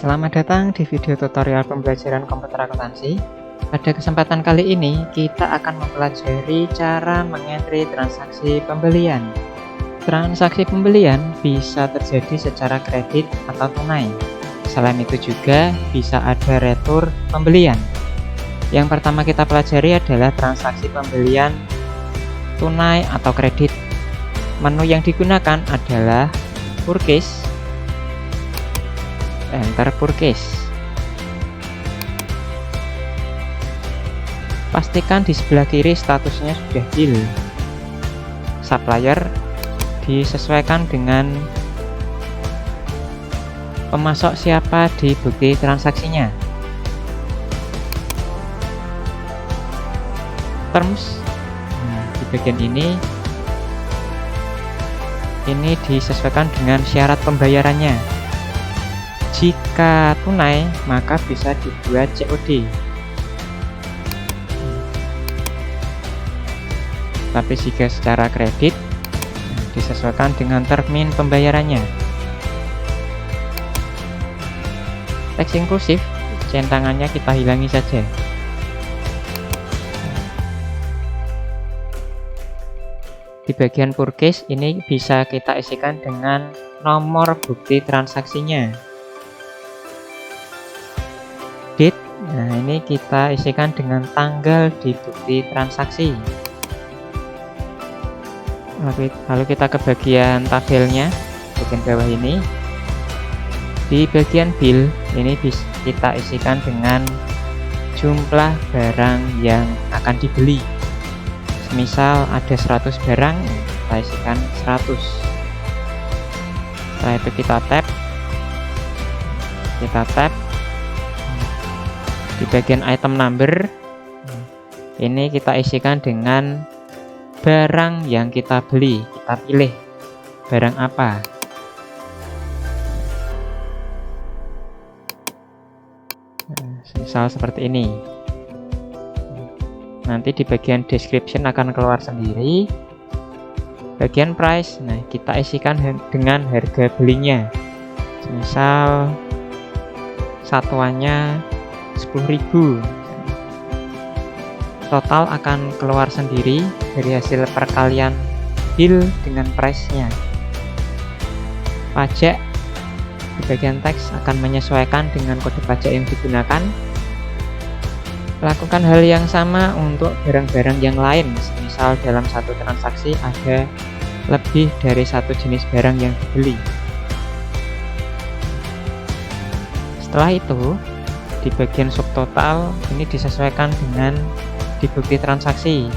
Selamat datang di video tutorial pembelajaran komputer akuntansi. Pada kesempatan kali ini, kita akan mempelajari cara mengentri transaksi pembelian. Transaksi pembelian bisa terjadi secara kredit atau tunai. Selain itu juga bisa ada retur pembelian. Yang pertama kita pelajari adalah transaksi pembelian tunai atau kredit. Menu yang digunakan adalah purchase, enter purchase. Pastikan di sebelah kiri statusnya sudah deal. Supplier disesuaikan dengan pemasok siapa di bukti transaksinya. Terms, di bagian ini disesuaikan dengan syarat pembayarannya. Jika tunai, maka bisa dibuat COD. Tapi jika secara kredit, disesuaikan dengan termin pembayarannya. Teks inklusif, centangannya kita hilangi saja. Di bagian purchase ini bisa kita isikan dengan nomor bukti transaksinya. Date, nah ini kita isikan dengan tanggal di bukti transaksi. Lalu kita ke bagian tabelnya, bagian bawah ini. Di bagian bill ini bisa kita isikan dengan jumlah barang yang akan dibeli. Misal ada 100 barang, kita isikan 100. Setelah itu kita tab di bagian item number. Ini kita isikan dengan barang yang kita beli. Kita pilih barang apa. Misal seperti ini. Nanti di bagian description akan keluar sendiri. Bagian price, nah kita isikan dengan harga belinya. Misal satuannya 10.000. Total akan keluar sendiri dari hasil perkalian bill dengan price-nya. Pajak, di bagian teks akan menyesuaikan dengan kode pajak yang digunakan. Lakukan hal yang sama untuk barang-barang yang lain. Misal dalam satu transaksi ada lebih dari satu jenis barang yang dibeli. Setelah itu, di bagian subtotal ini disesuaikan dengan di bukti transaksi.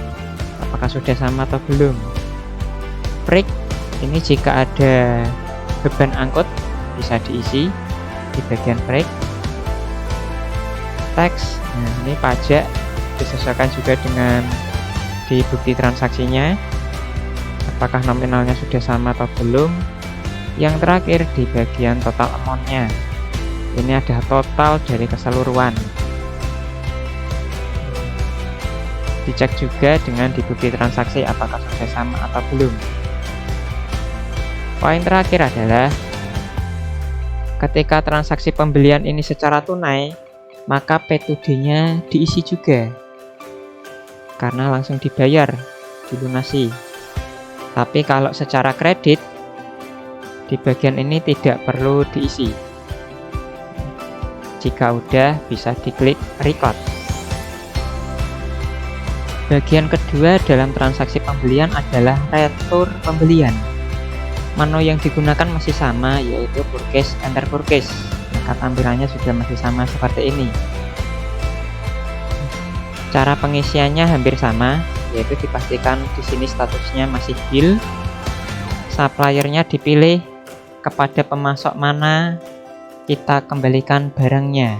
Apakah sudah sama atau belum? Break, ini jika ada beban angkut bisa diisi di bagian break. Tax, nah ini pajak disesuaikan juga dengan di bukti transaksinya. Apakah nominalnya sudah sama atau belum? Yang terakhir di bagian total amount-nya. Ini ada total dari keseluruhan. Dicek juga dengan di bukti transaksi apakah sudah sama atau belum. Poin terakhir adalah ketika transaksi pembelian ini secara tunai, maka P2D-nya diisi juga karena langsung dibayar, dilunasi. Tapi kalau secara kredit, di bagian ini tidak perlu diisi. Jika udah, bisa diklik record. Bagian kedua dalam transaksi pembelian adalah retur pembelian. Menu yang digunakan masih sama, yaitu purchase, enter purchase. Maka tampilannya sudah masih sama seperti ini. Cara pengisiannya hampir sama, yaitu dipastikan di sini statusnya masih bill. Suppliernya dipilih kepada pemasok mana kita kembalikan barangnya.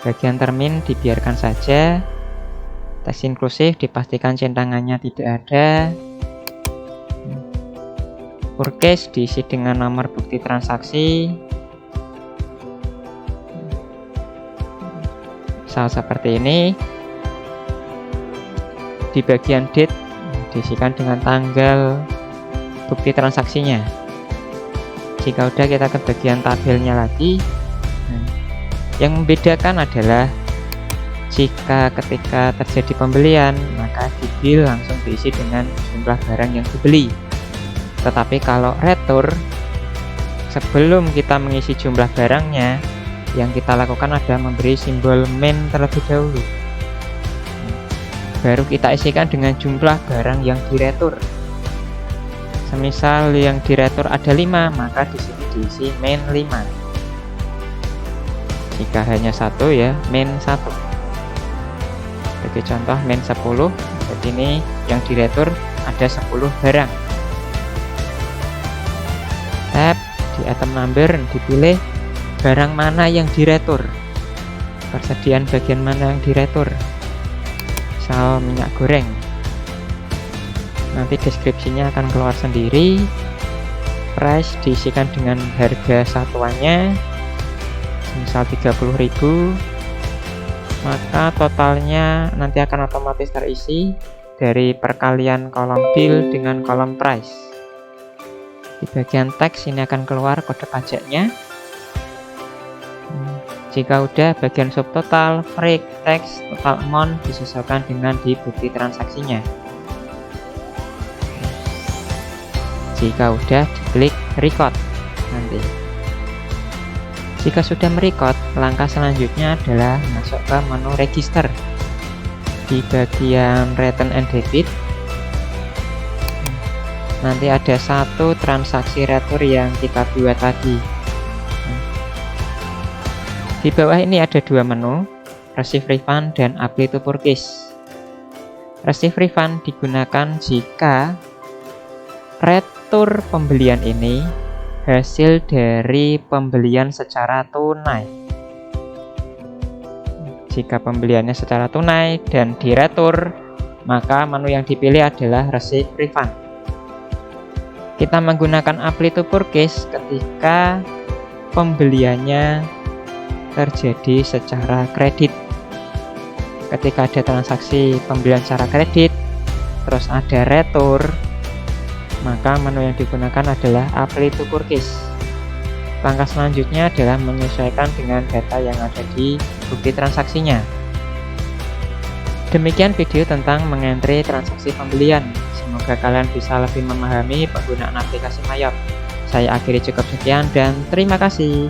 Bagian termin dibiarkan saja. Teks inklusif dipastikan centangannya tidak ada. Purchase diisi dengan nomor bukti transaksi. Misal seperti ini. Di bagian date diisikan dengan tanggal bukti transaksinya. Jika udah, kita ke bagian tabelnya lagi. Nah, yang membedakan adalah jika ketika terjadi pembelian, maka di bill langsung diisi dengan jumlah barang yang dibeli. Tetapi kalau retur, sebelum kita mengisi jumlah barangnya, yang kita lakukan adalah memberi simbol main terlebih dahulu. Baru kita isikan dengan jumlah barang yang diretur. Semisal yang diretur ada 5, maka di sini diisi main 5. Jika hanya 1 ya, main 1. Sebagai contoh main 10, jadi ini yang diretur ada 10 barang. Tab di item number, dipilih barang mana yang diretur, persediaan bagian mana yang diretur. Misal minyak goreng, nanti deskripsinya akan keluar sendiri. Price diisikan dengan harga satuannya, misal 30.000, maka totalnya nanti akan otomatis terisi dari perkalian kolom bill dengan kolom price. Di bagian teks ini akan keluar kode pajaknya. Jika udah, bagian subtotal, break, teks, total amount disesuaikan dengan di bukti transaksinya. Jika udah, diklik record nanti. Jika sudah merecord, langkah selanjutnya adalah masuk ke menu register. Di bagian return and debit, nanti ada satu transaksi retur yang kita buat tadi. Di bawah ini ada dua menu, receive refund dan apply to purchase. Receive refund digunakan jika retur pembelian ini hasil dari pembelian secara tunai. Jika pembeliannya secara tunai dan diretur, maka menu yang dipilih adalah receive refund. Kita menggunakan apply to purchase ketika pembeliannya terjadi secara kredit. Ketika ada transaksi pembelian secara kredit, terus ada retur, maka menu yang digunakan adalah apply to purchase. Langkah selanjutnya adalah menyesuaikan dengan data yang ada di bukti transaksinya. Demikian video tentang mengentry transaksi pembelian. Semoga kalian bisa lebih memahami penggunaan aplikasi Mayot. Saya akhiri cukup sekian dan terima kasih.